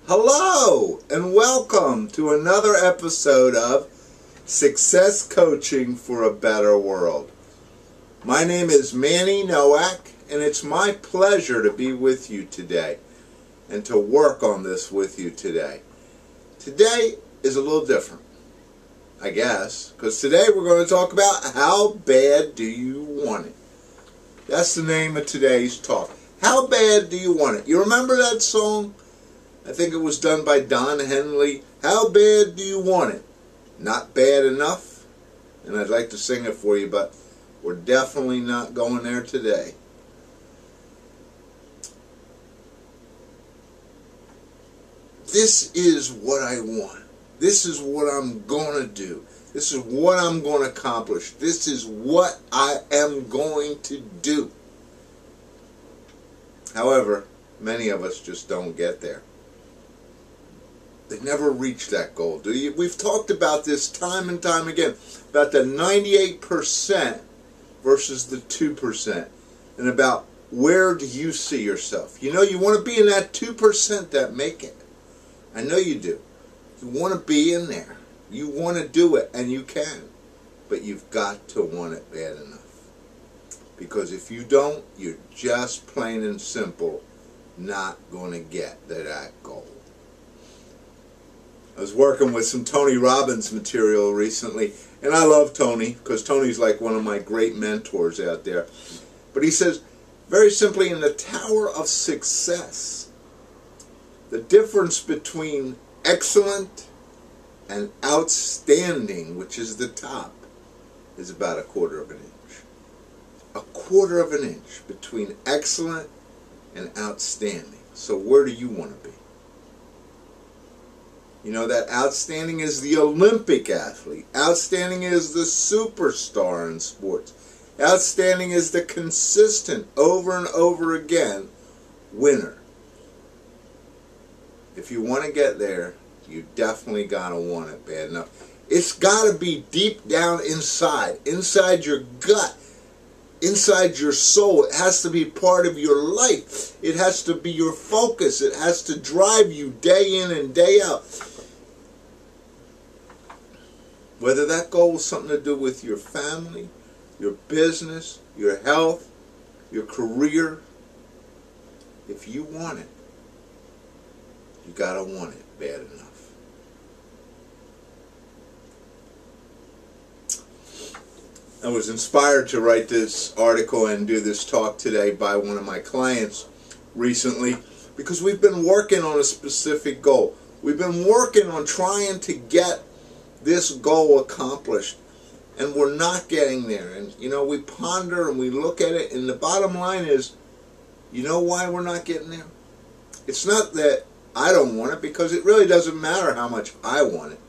Hello and welcome to another episode of Success Coaching for a Better World. My name is Manny Nowak, and it's my pleasure to be with you today and to work on this with you today. Today is a little different, I guess, because today we're going to talk about how bad do you want it. That's the name of today's talk. How bad do you want it? You remember that song? I think it was done by Don Henley. How bad do you want it? Not bad enough? And I'd like to sing it for you, but we're definitely not going there today. This is what I want. This is what I'm going to do. This is what I'm going to accomplish. This is what I am going to do. However, many of us just don't get there. They never reach that goal, do you? We've talked about this time and time again, about the 98% versus the 2%, and about where do you see yourself. You know, you want to be in that 2% that make it. I know you do. You want to be in there. You want to do it, and you can. But you've got to want it bad enough. Because if you don't, you're just plain and simple not going to get to that goal. I was working with some Tony Robbins material recently, and I love Tony because Tony's like one of my great mentors out there. But he says, very simply, in the Tower of Success, the difference between excellent and outstanding, which is the top, is about 1/4 of an inch. 1/4 of an inch between excellent and outstanding. So where do you want to be? You know that outstanding is the Olympic athlete. Outstanding is the superstar in sports. Outstanding is the consistent, over and over again, winner. If you want to get there, you definitely got to want it bad enough. It's got to be deep down inside your gut, inside your soul. It has to be part of your life. It has to be your focus. It has to drive you day in and day out. Whether that goal is something to do with your family, your business, your health, your career, if you want it, you got to want it bad enough. I was inspired to write this article and do this talk today by one of my clients recently because we've been working on a specific goal. We've been working on trying to get this goal accomplished, and we're not getting there. And you know, we ponder and we look at it, and the bottom line is, you know why we're not getting there? It's not that I don't want it, because it really doesn't matter how much I want it,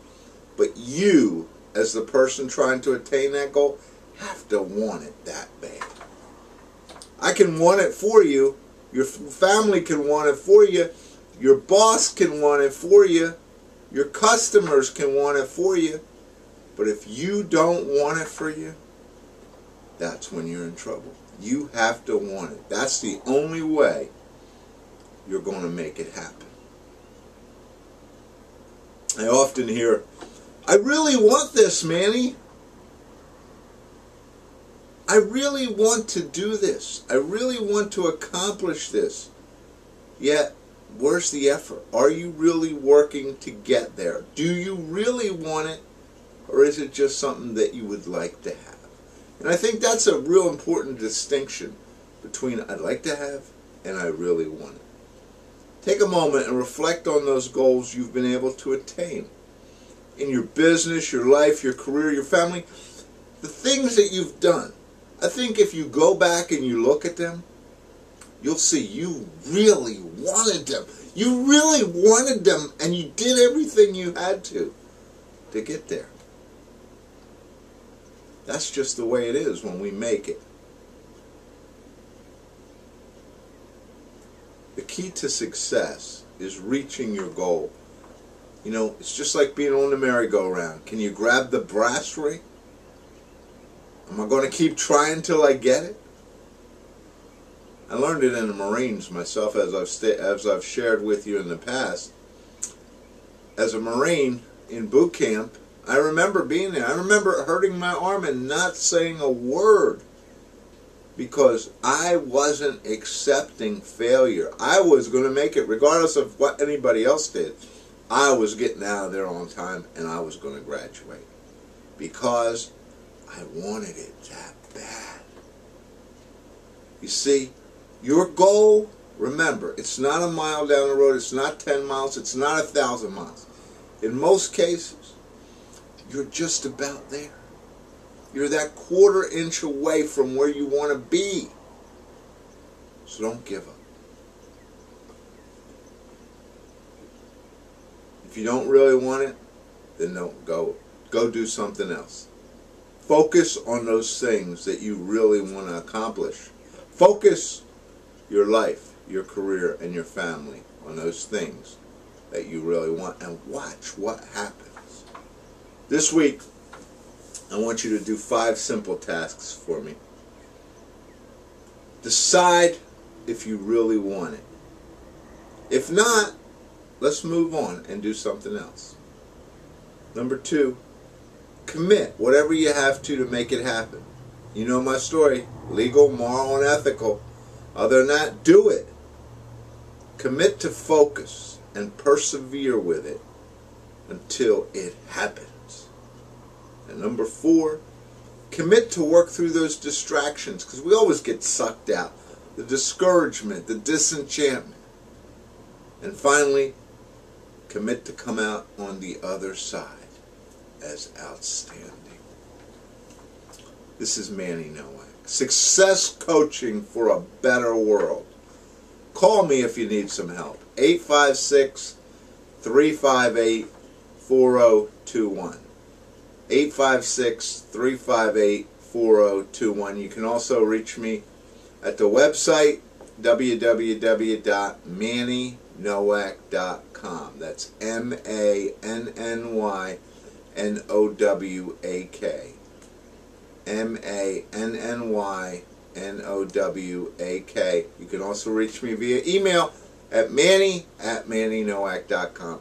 but you, as the person trying to attain that goal, have to want it that bad. I can want it for you, your family can want it for you, your boss can want it for you, your customers can want it for you, but if you don't want it for you, that's when you're in trouble. You have to want it. That's the only way you're going to make it happen. I often hear, I really want this, Manny. I really want to do this. I really want to accomplish this. Yet, where's the effort? Are you really working to get there? Do you really want it? Or is it just something that you would like to have? And I think that's a real important distinction between I'd like to have and I really want it. Take a moment and reflect on those goals you've been able to attain. In your business, your life, your career, your family, the things that you've done. I think if you go back and you look at them, you'll see you really wanted them. You really wanted them, and you did everything you had to get there. That's just the way it is when we make it. The key to success is reaching your goal. You know, it's just like being on the merry-go-round. Can you grab the brass ring? Am I going to keep trying till I get it? I learned it in the Marines myself, as I've shared with you in the past. as a Marine in boot camp, I remember being there. I remember hurting my arm and not saying a word because I wasn't accepting failure. I was going to make it regardless of what anybody else did. I was getting out of there on time and I was going to graduate because I wanted it that bad. You see, your goal, remember, it's not a mile down the road, it's not 10 miles, it's not 1,000 miles. In most cases, you're just about there. You're that quarter inch away from where you want to be. So don't give up. If you don't really want it, then don't go. Go do something else. Focus on those things that you really want to accomplish. Focus your life, your career, and your family on those things that you really want and watch what happens. This week, I want you to do 5 simple tasks for me. Decide if you really want it. If not, let's move on and do something else. Number 2, commit whatever you have to make it happen. You know my story, legal, moral, and ethical. Other than that, do it. Commit to focus and persevere with it until it happens. And number 4, commit to work through those distractions because we always get sucked out. The discouragement, the disenchantment. And finally, commit to come out on the other side as outstanding. This is Manny Nowak. Success coaching for a better world. Call me if you need some help. 856-358-4021. 856-358-4021. You can also reach me at the website www.mannynowak.com. That's MANNYNOWAK. MANNYNOWAK. You can also reach me via email at Manny@mannynowak.com.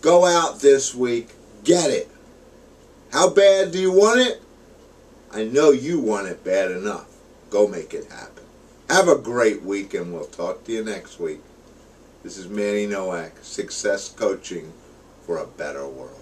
Go out this week. Get it. How bad do you want it? I know you want it bad enough. Go make it happen. Have a great week and we'll talk to you next week. This is Manny Nowak, Success Coaching for a Better World.